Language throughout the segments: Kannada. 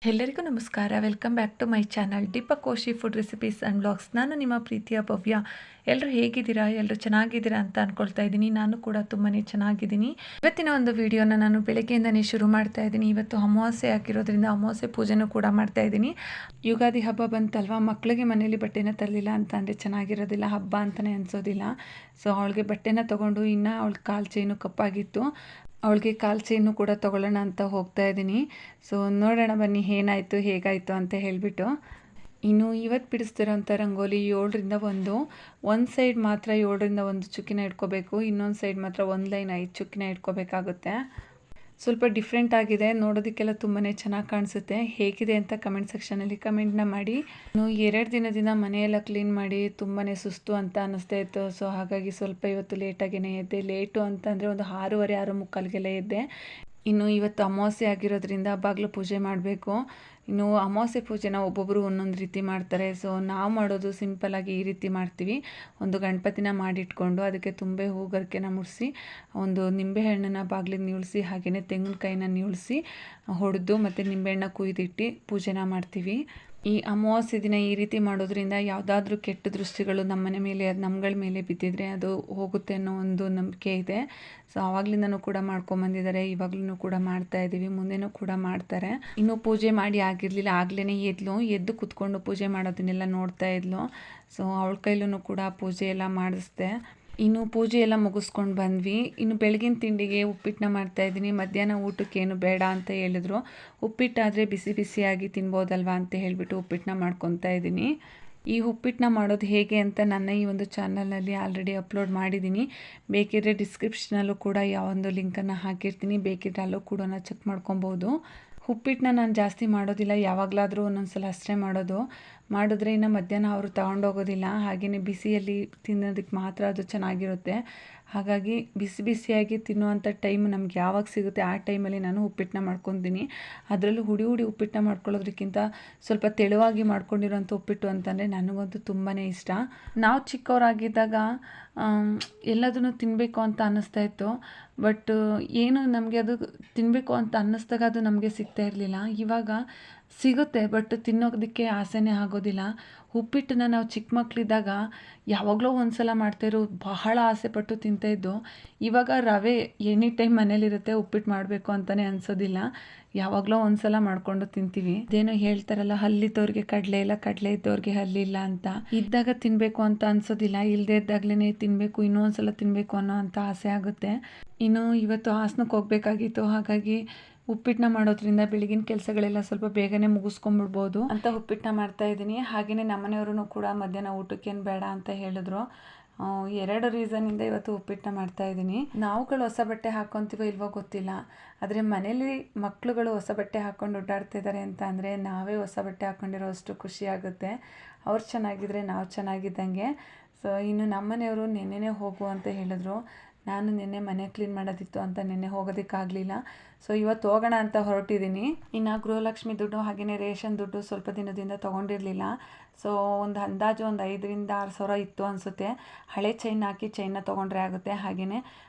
ಎಲ್ಲರಿಗೂ ನಮಸ್ಕಾರ. Welcome back to my channel Deepak Koshi food recipes and blogs. ನಾನು ನಿಮ್ಮ ಪ್ರೀತಿಯ ಭವ್ಯ. ಎಲ್ಲರೂ ಹೇಗಿದ್ದೀರಾ? ಎಲ್ಲರೂ ಚೆನ್ನಾಗಿದ್ದೀರಾ ಅಂತ ಅಂದ್ಕೊಳ್ತಾ ಇದ್ದೀನಿ. ನಾನು ಕೂಡ ತುಂಬಾ ಚೆನ್ನಾಗಿದ್ದೀನಿ. ಇವತ್ತಿನ ಒಂದು ವಿಡಿಯೋನ ನಾನು ಬೆಳಗ್ಗೆಯಿಂದನೇ ಶುರು ಮಾಡ್ತಾ ಇದ್ದೀನಿ. ಇವತ್ತು ಅಮಾವಾಸ್ಯೆ ಆಗಿರೋದ್ರಿಂದ ಅಮಾವಾಸ್ಯೆ ಪೂಜೆನೂ ಕೂಡ ಮಾಡ್ತಾ ಇದ್ದೀನಿ. ಯುಗಾದಿ ಹಬ್ಬ ಬಂತಲ್ವಾ, ಮಕ್ಕಳಿಗೆ ಮನೇಲಿ ಬಟ್ಟೆನ ತರಲಿಲ್ಲ ಅಂತ ಅಂದರೆ ಚೆನ್ನಾಗಿರೋದಿಲ್ಲ, ಹಬ್ಬ ಅಂತಲೇ ಅನಿಸೋದಿಲ್ಲ. ಸೊ ಅವಳಿಗೆ ಬಟ್ಟೆನ ತೊಗೊಂಡು ಇನ್ನೂ ಅವಳ ಕಾಲು ಚೈನು ಕಪ್ಪಾಗಿತ್ತು, ಅವಳಿಗೆ ಕಾಲು ಚೈನು ಕೂಡ ತೊಗೊಳ್ಳೋಣ ಅಂತ ಹೋಗ್ತಾ ಇದ್ದೀನಿ. ಸೊ ನೋಡೋಣ ಬನ್ನಿ ಏನಾಯಿತು ಹೇಗಾಯಿತು ಅಂತ ಹೇಳಿಬಿಟ್ಟು. ಇನ್ನು ಇವತ್ತು ಬಿಡಿಸ್ತಿರೋಂಥ ರಂಗೋಲಿ 7ರಿಂದ 1 ಸೈಡ್ ಮಾತ್ರ 7ರಿಂದ 1 ಚುಕ್ಕಿನ ಇಟ್ಕೋಬೇಕು, ಇನ್ನೊಂದು ಸೈಡ್ ಮಾತ್ರ 1 ಲೈನ್ 5 ಚುಕ್ಕಿನ ಇಟ್ಕೋಬೇಕಾಗುತ್ತೆ. ಸ್ವಲ್ಪ ಡಿಫ್ರೆಂಟ್ ಆಗಿದೆ, ನೋಡೋದಕ್ಕೆಲ್ಲ ತುಂಬಾ ಚೆನ್ನಾಗಿ ಕಾಣಿಸುತ್ತೆ. ಹೇಗಿದೆ ಅಂತ ಕಮೆಂಟ್ ಸೆಕ್ಷನಲ್ಲಿ ಕಮೆಂಟ್ನ ಮಾಡಿ. ಇನ್ನು 2 ದಿನದಿಂದ ಮನೆಯೆಲ್ಲ ಕ್ಲೀನ್ ಮಾಡಿ ತುಂಬಾ ಸುಸ್ತು ಅಂತ ಅನ್ನಿಸ್ತಾ ಇತ್ತು. ಸೊ ಹಾಗಾಗಿ ಸ್ವಲ್ಪ ಇವತ್ತು ಲೇಟಾಗಿಯೇ ಎದ್ದೆ. ಲೇಟು ಅಂತಂದರೆ ಒಂದು 6:30 6:45ಗೆಲ್ಲ ಎದ್ದೆ. ಇನ್ನು ಇವತ್ತು ಅಮಾವಾಸ್ಯೆ ಆಗಿರೋದ್ರಿಂದ ಬಾಗಿಲು ಪೂಜೆ ಮಾಡಬೇಕು. ಇನ್ನು ಅಮಾವಾಸ್ಯೆ ಪೂಜೆನ ಒಬ್ಬೊಬ್ಬರು ಒಂದೊಂದು ರೀತಿ ಮಾಡ್ತಾರೆ. ಸೊ ನಾವು ಮಾಡೋದು ಸಿಂಪಲ್ಲಾಗಿ ಈ ರೀತಿ ಮಾಡ್ತೀವಿ. ಒಂದು ಗಣಪತಿನ ಮಾಡಿಟ್ಕೊಂಡು ಅದಕ್ಕೆ ತುಂಬೆ ಹೂಗರ್ಕೆನ ಮುಡಿಸಿ, ಒಂದು ನಿಂಬೆಹಣ್ಣನ್ನು ಬಾಗಿಲಿಗೆ ನೀಳಿಸಿ, ಹಾಗೆಯೇ ತೆಂಗಿನಕಾಯಿನ ನೀಳಿಸಿ ಹೊಡೆದು ಮತ್ತು ನಿಂಬೆಹಣ್ಣ ಕುಯ್ದಿಟ್ಟು ಪೂಜೆನ ಮಾಡ್ತೀವಿ. ಈ ಅಮಾವಾಸ್ಯೆ ದಿನ ಈ ರೀತಿ ಮಾಡೋದ್ರಿಂದ ಯಾವುದಾದ್ರೂ ಕೆಟ್ಟ ದೃಷ್ಟಿಗಳು ನಮ್ಮನೆ ಮೇಲೆ ನಮ್ಗಳ ಮೇಲೆ ಬಿದ್ದಿದ್ರೆ ಅದು ಹೋಗುತ್ತೆ ಅನ್ನೋ ಒಂದು ನಂಬಿಕೆ ಇದೆ. ಸೊ ಆವಾಗಲಿಂದನೂ ಕೂಡ ಮಾಡ್ಕೊಂಬಂದಿದ್ದಾರೆ, ಇವಾಗ್ಲೂ ಕೂಡ ಮಾಡ್ತಾ ಇದ್ದೀವಿ, ಮುಂದೆನೂ ಕೂಡ ಮಾಡ್ತಾರೆ. ಇನ್ನೂ ಪೂಜೆ ಮಾಡಿ ಆಗಿರಲಿಲ್ಲ, ಆಗ್ಲೇ ಎದ್ದು ಕೂತ್ಕೊಂಡು ಪೂಜೆ ಮಾಡೋದನ್ನೆಲ್ಲ ನೋಡ್ತಾ ಇದ್ಲು. ಸೊ ಅವಳ ಕೈಲೂ ಕೂಡ ಪೂಜೆ ಎಲ್ಲ ಮಾಡಿಸ್ದೆ. ಇನ್ನು ಪೂಜೆ ಎಲ್ಲ ಮುಗಿಸ್ಕೊಂಡು ಬಂದ್ವಿ. ಇನ್ನು ಬೆಳಗಿನ ತಿಂಡಿಗೆ ಉಪ್ಪಿಟ್ಟನ್ನ ಮಾಡ್ತಾಯಿದ್ದೀನಿ. ಮಧ್ಯಾಹ್ನ ಊಟಕ್ಕೇನು ಬೇಡ ಅಂತ ಹೇಳಿದ್ರು. ಉಪ್ಪಿಟ್ಟಾದರೆ ಬಿಸಿ ಬಿಸಿಯಾಗಿ ತಿನ್ಬೋದಲ್ವಾ ಅಂತ ಹೇಳಿಬಿಟ್ಟು ಉಪ್ಪಿಟ್ಟನ್ನ ಮಾಡ್ಕೊತಾ ಇದ್ದೀನಿ. ಈ ಉಪ್ಪಿಟ್ಟನ್ನ ಮಾಡೋದು ಹೇಗೆ ಅಂತ ನನ್ನ ಈ ಒಂದು ಚಾನಲ್ನಲ್ಲಿ ಆಲ್ರೆಡಿ ಅಪ್ಲೋಡ್ ಮಾಡಿದ್ದೀನಿ. ಬೇಕಿದ್ರೆ ಡಿಸ್ಕ್ರಿಪ್ಷನಲ್ಲೂ ಕೂಡ ಯಾವೊಂದು ಲಿಂಕನ್ನು ಹಾಕಿರ್ತೀನಿ, ಬೇಕಿದ್ರೆ ಅಲ್ಲೂ ಕೂಡ ಚೆಕ್ ಮಾಡ್ಕೊಬೋದು. ಉಪ್ಪಿಟ್ಟನ್ನ ನಾನು ಜಾಸ್ತಿ ಮಾಡೋದಿಲ್ಲ, ಯಾವಾಗಲಾದರೂ ಒಂದೊಂದು ಸಲ ಅಷ್ಟೇ ಮಾಡಿದ್ರೆ ಇನ್ನು ಮಧ್ಯಾಹ್ನ ಅವರು ತಗೊಂಡೋಗೋದಿಲ್ಲ. ಹಾಗೆಯೇ ಬಿಸಿಯಲ್ಲಿ ತಿನ್ನೋದಕ್ಕೆ ಮಾತ್ರ ಅದು ಚೆನ್ನಾಗಿರುತ್ತೆ. ಹಾಗಾಗಿ ಬಿಸಿ ಬಿಸಿಯಾಗಿ ತಿನ್ನುವಂಥ ಟೈಮ್ ನಮ್ಗೆ ಯಾವಾಗ ಸಿಗುತ್ತೆ ಆ ಟೈಮಲ್ಲಿ ನಾನು ಉಪ್ಪಿಟ್ಟನ್ನ ಮಾಡ್ಕೊತೀನಿ. ಅದರಲ್ಲೂ ಹುಡಿ ಉಪ್ಪಿಟ್ಟನ್ನ ಮಾಡ್ಕೊಳ್ಳೋದಕ್ಕಿಂತ ಸ್ವಲ್ಪ ತೆಳುವಾಗಿ ಮಾಡ್ಕೊಂಡಿರೋಂಥ ಉಪ್ಪಿಟ್ಟು ಅಂತಂದರೆ ನನಗಂತೂ ತುಂಬಾ ಇಷ್ಟ. ನಾವು ಚಿಕ್ಕವರಾಗಿದ್ದಾಗ ಎಲ್ಲದನ್ನು ತಿನ್ನಬೇಕು ಅಂತ ಅನ್ನಿಸ್ತಾ ಇತ್ತು. ಬಟ್ ಏನು ನಮಗೆ ಅದು ತಿನ್ನಬೇಕು ಅಂತ ಅನ್ನಿಸ್ದಾಗ ಅದು ನಮಗೆ ಸಿಗ್ತಾ ಇರಲಿಲ್ಲ. ಇವಾಗ ಸಿಗುತ್ತೆ, ಬಟ್ ತಿನ್ನೋದಕ್ಕೆ ಆಸೆನೇ ಆಗೋದಿಲ್ಲ. ಉಪ್ಪಿಟ್ಟನ್ನ ನಾವು ಚಿಕ್ಕ ಮಕ್ಕಳಿದ್ದಾಗ ಯಾವಾಗಲೂ ಒಂದು ಸಲ ಮಾಡ್ತಾಯಿರೋ ಬಹಳ ಆಸೆಪಟ್ಟು ತಿಂತಾಯಿದ್ದು. ಇವಾಗ ರವೆ ಎನಿ ಟೈಮ್ ಮನೇಲಿರುತ್ತೆ, ಉಪ್ಪಿಟ್ಟು ಮಾಡಬೇಕು ಅಂತಲೇ ಅನಿಸೋದಿಲ್ಲ. ಯಾವಾಗಲೂ ಒಂದು ಸಲ ಮಾಡಿಕೊಂಡು ತಿಂತೀವಿ. ಅದೇನೋ ಹೇಳ್ತಾರಲ್ಲ, ಹಲ್ಲಿದ್ದವ್ರಿಗೆ ಕಡಲೆ ಇಲ್ಲ, ಕಡಲೆ ಇದ್ದವ್ರಿಗೆ ಹಲ್ಲಿಲ್ಲ ಅಂತ. ಇದ್ದಾಗ ತಿನ್ನಬೇಕು ಅಂತ ಅನಿಸೋದಿಲ್ಲ, ಇಲ್ಲದೇ ಇದ್ದಾಗಲೇ ತಿನ್ನಬೇಕು, ಇನ್ನೊಂದು ಸಲ ತಿನ್ನಬೇಕು ಅನ್ನೋ ಅಂಥ ಆಸೆ ಆಗುತ್ತೆ. ಇನ್ನು ಇವತ್ತು ಹಾಸನಕ್ಕೆ ಹೋಗಬೇಕಾಗಿತ್ತು, ಹಾಗಾಗಿ ಉಪ್ಪಿಟ್ಟನ್ನ ಮಾಡೋದ್ರಿಂದ ಬೆಳಗಿನ ಕೆಲಸಗಳೆಲ್ಲ ಸ್ವಲ್ಪ ಬೇಗನೆ ಮುಗಿಸ್ಕೊಂಡ್ಬಿಡ್ಬೋದು ಅಂತ ಉಪ್ಪಿಟ್ಟನ್ನ ಮಾಡ್ತಾಯಿದ್ದೀನಿ. ಹಾಗೆಯೇ ನಮ್ಮನೆಯವರು ಕೂಡ ಮಧ್ಯಾಹ್ನ ಊಟಕ್ಕೇನು ಬೇಡ ಅಂತ ಹೇಳಿದ್ರು. 2 ರೀಸನಿಂದ ಇವತ್ತು ಉಪ್ಪಿಟ್ಟನ್ನ ಮಾಡ್ತಾಯಿದ್ದೀನಿ. ನಾವುಗಳು ಹೊಸ ಬಟ್ಟೆ ಹಾಕ್ಕೊತೀವೋ ಇಲ್ವೋ ಗೊತ್ತಿಲ್ಲ, ಆದರೆ ಮನೇಲಿ ಮಕ್ಕಳುಗಳು ಹೊಸ ಬಟ್ಟೆ ಹಾಕ್ಕೊಂಡು ಓಡಾಡ್ತಿದ್ದಾರೆ ಅಂತ ಅಂದರೆ ನಾವೇ ಹೊಸ ಬಟ್ಟೆ ಹಾಕ್ಕೊಂಡಿರೋ ಅಷ್ಟು ಖುಷಿ ಆಗುತ್ತೆ. ಅವ್ರು ಚೆನ್ನಾಗಿದ್ದರೆ ನಾವು ಚೆನ್ನಾಗಿದ್ದಂಗೆ. ಸೊ ಇನ್ನು ನಮ್ಮನೆಯವರು ನೆನ್ನೆನೇ ಹೋಗು ಅಂತ ಹೇಳಿದ್ರು. ನಾನು ನಿನ್ನೆ ಮನೆ ಕ್ಲೀನ್ ಮಾಡೋದಿತ್ತು ಅಂತ ನಿನ್ನೆ ಹೋಗೋದಕ್ಕಾಗಲಿಲ್ಲ. ಸೊ ಇವತ್ತು ಹೋಗೋಣ ಅಂತ ಹೊರಟಿದ್ದೀನಿ. ಇನ್ನು ಗೃಹಲಕ್ಷ್ಮಿ ದುಡ್ಡು ಹಾಗೆಯೇ ರೇಷನ್ ದುಡ್ಡು ಸ್ವಲ್ಪ ದಿನದಿಂದ ತೊಗೊಂಡಿರಲಿಲ್ಲ. ಸೊ ಒಂದು ಅಂದಾಜು ಒಂದು 5,000 6,000 ಇತ್ತು ಅನಿಸುತ್ತೆ. ಹಳೆ ಚೈನ್ ಹಾಕಿ ಚೈನ್ನ ತೊಗೊಂಡ್ರೆ ಆಗುತ್ತೆ. ಹಾಗೆಯೇ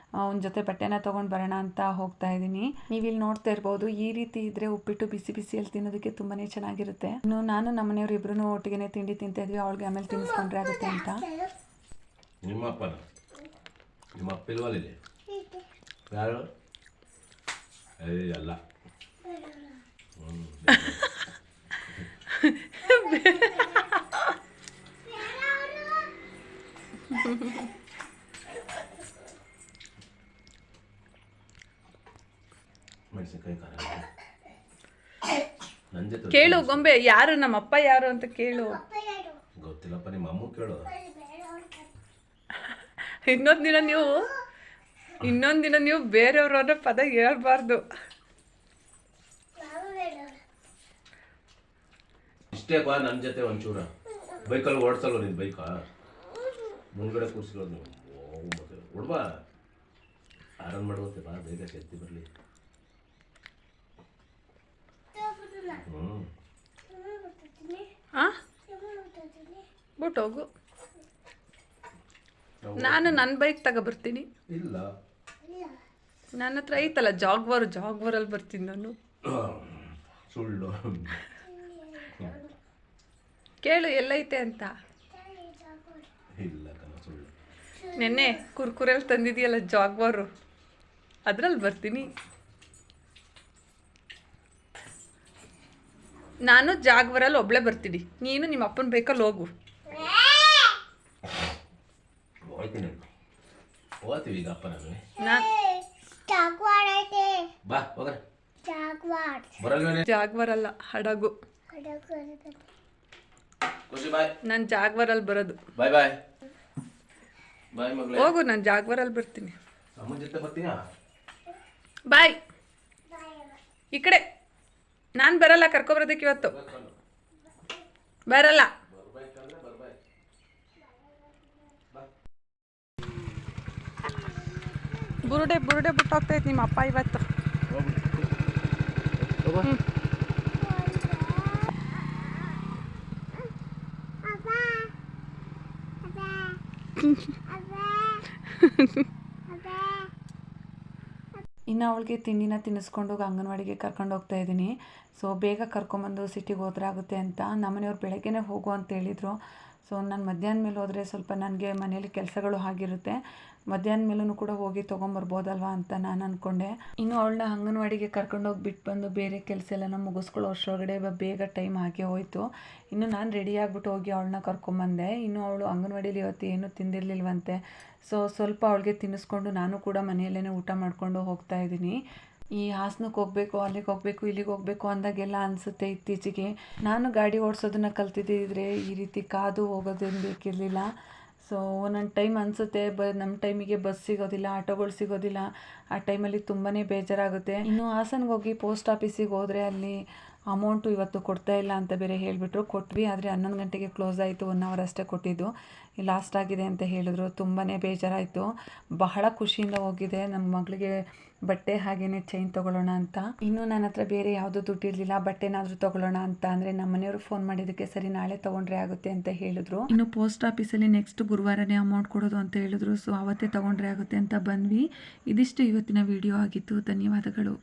ಒಂದು ಜೊತೆ ಬಟ್ಟೆನ ತೊಗೊಂಡು ಬರೋಣ ಅಂತ ಹೋಗ್ತಾ ಇದ್ದೀನಿ. ನೀವಿಲ್ಲಿ ನೋಡ್ತಾ ಇರ್ಬೋದು, ಈ ರೀತಿ ಇದ್ದರೆ ಉಪ್ಪಿಟ್ಟು ಬಿಸಿ ಬಿಸಿಯಲ್ಲಿ ತಿನ್ನೋದಕ್ಕೆ ತುಂಬಾ ಚೆನ್ನಾಗಿರುತ್ತೆ. ಇನ್ನು ನಾನು ನಮ್ಮನೆಯವರು ಇಬ್ಬರೂ ಒಟ್ಟಿಗೆ ತಿಂಡಿ ತಿಂತಾಯಿದ್ವಿ. ಅವಳಿಗೆ ಆಮೇಲೆ ತಿನ್ನಿಸ್ಕೊಂಡ್ರೆ ಆಗುತ್ತೆ ಅಂತ. ನಿಮ್ಮ ಅಪ್ಪಿಲ್ವಲ್ಲಿದೆ ಯಾರು ಅಲ್ಲ ಮೆಣಸಿನ್ಕಾಯಿ ಖಾರ ನನ್ನ ಜೊತೆ ಕೇಳು ಗೊಂಬೆ, ಯಾರು ನಮ್ಮಪ್ಪ ಯಾರು ಅಂತ ಕೇಳು. ಗೊತ್ತಿಲ್ಲಪ್ಪ, ನಿಮ್ಮ ಅಮ್ಮ ಕೇಳು. ಇನ್ನೊಂದು ದಿನ ನೀವು ಬೇರೆಯವ್ರ ಪದ ಹೇಳ್ಬಾರ್ದು. ಇಷ್ಟೇಪ್ಪ ನನ್ನ ಜೊತೆ ಒಂಚೂರ ಬೈಕಲ್ಲಿ ಓಡಿಸಲ್ವ ನೀನು? ಬೈಕಾ ಮುಂದ್ಗಡೆ ಕೂರಿಸಿರೋದು ನೀವು. ಮತ್ತೆ ಹೊಡ್ಬಾ, ಆರಾಮ್ ಮಾಡುವಂತೆ ಬಾ, ಬೇಗ ಎತ್ತಿ ಬರಲಿ. ಬಿಟ್ಟೋಗು, ನಾನು ನನ್ನ ಬೈಕ್ ತಗೊಬರ್ತೀನಿ. ಇಲ್ಲ, ನನ್ನ ಹತ್ರ ಐತಲ್ಲ ಜಾಗ್ವರಲ್ಲಿ ಬರ್ತೀನಿ ನಾನು. ಸುಳ್ಳು. ಕೇಳು ಎಲ್ಲೈತೆ ಅಂತ. ಇಲ್ಲ ಕಣ, ಸುಳ್ಳು. ನೆನ್ನೆ ಕುರ್ಕುರೆಲ್ಲಿ ತಂದಿದೆಯಲ್ಲ ಜಾಗ್ವಾರು, ಅದ್ರಲ್ಲಿ ಬರ್ತೀನಿ. ನಾನು ಜಾಗ್ವರಲ್ಲಿ ಒಬ್ಳೆ ಬರ್ತೀನಿ, ನೀನು ನಿಮ್ಮ ಅಪ್ಪನ ಬೇಕಲ್ಲಿ ಹೋಗು. ಹೋಗ್ತೀನಿ, ಹೋಗ್ತೀವಿ ಈಗ ಅಪ್ಪ ನಾನು. ಬಾ ಹೋಗ್ರ. ಬರಲ್ವೇನೆ? ಜಾಗ್ವರ್ ಅಲ್ಲ, ಹಡಗು. ಖುಷಿ ಬಾಯ್. ನಾನು ಜಾಗ್ವರಲ್ಲಿ ಬರೋದು. ಬಾಯ್ ಬಾಯ್ ಬಾಯ್ ಮಗಳೇ. ಹೋಗು, ನಾನು ಜಾಗ್ವರಲ್ಲಿ ಬರ್ತೀನಿ. ಅಮ್ಮನ ಜೊತೆ ಬರ್ತೀಯಾ? ಬಾಯ್. ಈ ಕಡೆ ನಾನು ಬರಲ್ಲ, ಕರ್ಕೊಬರೋದಕ್ಕೆ ಇವತ್ತು ಬರಲ್ಲ. ಬುರುಡೆ ಬುರುಡೆ ಬಿಟ್ಟೋಗ್ತೈತೆ ನಿಮ್ಮ ಅಪ್ಪ ಇವತ್ತು. ಇನ್ನು ಅವಳಿಗೆ ತಿಂಡಿನ ತಿನ್ನಿಸ್ಕೊಂಡು ಅಂಗನವಾಡಿಗೆ ಕರ್ಕೊಂಡು ಹೋಗ್ತಾ ಇದ್ದೀನಿ. ಸೊ ಬೇಗ ಕರ್ಕೊಂಬಂದು ಸಿಟಿಗೆ ಹೋದ್ರೆ ಆಗುತ್ತೆ ಅಂತ ನಮ್ಮನೆಯವ್ರು ಬೆಳಗ್ಗೆನೇ ಹೋಗು ಅಂತ ಹೇಳಿದರು. ಸೊ ನಾನು ಮಧ್ಯಾಹ್ನ ಮೇಲೆ ಹೋದರೆ ಸ್ವಲ್ಪ ನನಗೆ ಮನೇಲಿ ಕೆಲಸಗಳು ಆಗಿರುತ್ತೆ, ಮಧ್ಯಾಹ್ನ ಮೇಲೂ ಕೂಡ ಹೋಗಿ ತೊಗೊಂಬರ್ಬೋದಲ್ವಾ ಅಂತ ನಾನು ಅಂದ್ಕೊಂಡೆ. ಇನ್ನು ಅವಳನ್ನ ಅಂಗನವಾಡಿಗೆ ಕರ್ಕೊಂಡೋಗಿ ಬಿಟ್ಟು ಬಂದು ಬೇರೆ ಕೆಲಸ ಎಲ್ಲನ ಮುಗಿಸ್ಕೊಳ್ಳೋ ಅಷ್ಟರೊಳಗಡೆ ಬೇಗ ಟೈಮ್ ಆಗೇ ಹೋಯಿತು. ಇನ್ನು ನಾನು ರೆಡಿ ಆಗಿಬಿಟ್ಟು ಹೋಗಿ ಅವಳನ್ನ ಕರ್ಕೊಂಬಂದೆ. ಇನ್ನು ಅವಳು ಅಂಗನವಾಡಿಲಿ ಇವತ್ತು ಏನೂ ತಿಂದಿರಲಿಲ್ವಂತೆ. ಸೊ ಸ್ವಲ್ಪ ಅವಳಿಗೆ ತಿನ್ನಿಸ್ಕೊಂಡು ನಾನು ಕೂಡ ಮನೆಯಲ್ಲೇ ಊಟ ಮಾಡಿಕೊಂಡು ಹೋಗ್ತಾ ಇದ್ದೀನಿ. ಈ ಹಾಸನಕ್ಕೆ ಹೋಗಬೇಕು, ಅಲ್ಲಿಗೆ ಹೋಗಬೇಕು, ಇಲ್ಲಿಗೆ ಹೋಗಬೇಕು ಅಂದಾಗೆಲ್ಲ ಅನಿಸುತ್ತೆ ಇತ್ತೀಚೆಗೆ. ನಾನು ಗಾಡಿ ಓಡಿಸೋದನ್ನ ಕಲ್ತಿದ್ದಿದ್ರೆ ಈ ರೀತಿ ಕಾದು ಹೋಗೋದೇನು ಬೇಕಿರಲಿಲ್ಲ. ಸೊ ಒಂದೊಂದು ಟೈಮ್ ಅನಿಸುತ್ತೆ ನಮ್ಮ ಟೈಮಿಗೆ ಬಸ್ ಸಿಗೋದಿಲ್ಲ, ಆಟೋಗಳು ಸಿಗೋದಿಲ್ಲ. ಆ ಟೈಮಲ್ಲಿ ತುಂಬಾ ಬೇಜಾರಾಗುತ್ತೆ. ಇನ್ನು ಹಾಸನ್ಗೆ ಹೋಗಿ ಪೋಸ್ಟ್ ಆಫೀಸಿಗೆ ಹೋದರೆ ಅಲ್ಲಿ ಅಮೌಂಟು ಇವತ್ತು ಕೊಡ್ತಾ ಇಲ್ಲ ಅಂತ ಬೇರೆ ಹೇಳಿಬಿಟ್ರು. ಕೊಟ್ವಿ, ಆದರೆ 11 ಗಂಟೆಗೆ ಕ್ಲೋಸ್ ಆಯಿತು. 1 ಅವರ್ ಅಷ್ಟೇ ಕೊಟ್ಟಿದ್ದು, ಲಾಸ್ಟ್ ಆಗಿದೆ ಅಂತ ಹೇಳಿದ್ರು. ತುಂಬಾ ಬೇಜಾರಾಯಿತು. ಬಹಳ ಖುಷಿಯಿಂದ ಹೋಗಿದೆ. ನಮ್ಮ ಮಗಳಿಗೆ ಬಟ್ಟೆ ಹಾಗೆಯೇ ಚೈನ್ ತೊಗೊಳ್ಳೋಣ ಅಂತ. ಇನ್ನೂ ನನ್ನ ಹತ್ರ ಬೇರೆ ಯಾವುದೂ ದುಡ್ಡಿರಲಿಲ್ಲ, ಬಟ್ಟೆನಾದರೂ ತೊಗೊಳ್ಳೋಣ ಅಂತ. ಅಂದರೆ ನಮ್ಮ ಮನೆಯವರು ಫೋನ್ ಮಾಡಿದ್ದಕ್ಕೆ ಸರಿ ನಾಳೆ ತೊಗೊಂಡ್ರೆ ಆಗುತ್ತೆ ಅಂತ ಹೇಳಿದ್ರು. ಇನ್ನು ಪೋಸ್ಟ್ ಆಫೀಸಲ್ಲಿ ನೆಕ್ಸ್ಟ್ ಗುರುವಾರನೇ ಅಮೌಂಟ್ ಕೊಡೋದು ಅಂತ ಹೇಳಿದ್ರು. ಸೊ ಅವತ್ತೇ ತೊಗೊಂಡ್ರೆ ಆಗುತ್ತೆ ಅಂತ ಬಂದ್ವಿ. ಇದಿಷ್ಟು ಇವತ್ತಿನ ವಿಡಿಯೋ ಆಗಿತ್ತು. ಧನ್ಯವಾದಗಳು.